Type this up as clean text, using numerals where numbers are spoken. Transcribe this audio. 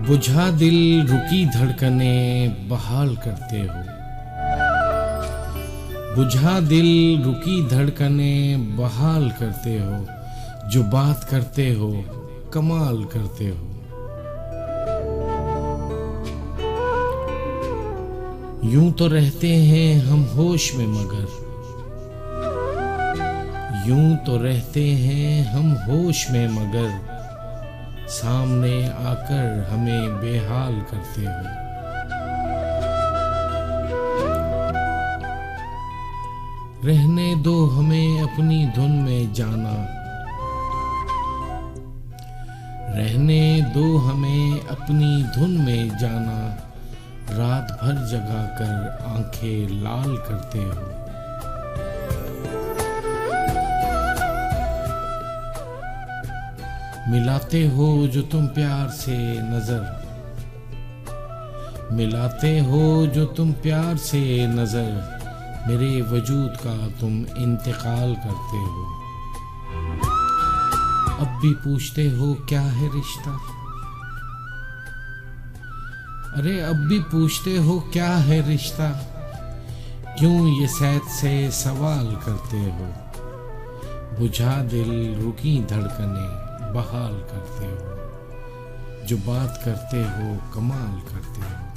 बुझा दिल रुकी धड़कने बहाल करते हो, बुझा दिल रुकी धड़कने बहाल करते हो, जो बात करते हो कमाल करते हो। यूं तो रहते हैं हम होश में मगर, यूं तो रहते हैं हम होश में मगर, सामने आकर हमें बेहाल करते हो। रहने दो हमें अपनी धुन में जाना, रहने दो हमें अपनी धुन में जाना, रात भर जगा कर आंखें लाल करते हो। मिलाते हो जो तुम प्यार से नजर, मिलाते हो जो तुम प्यार से नजर, मेरे वजूद का तुम इंतकाल करते हो। अब भी पूछते हो क्या है रिश्ता, अरे अब भी पूछते हो क्या है रिश्ता, क्यों ये सैद से सवाल करते हो। बुझा दिल रुकी धड़कने बहाल करते हो, जो बात करते हो कमाल करते हो।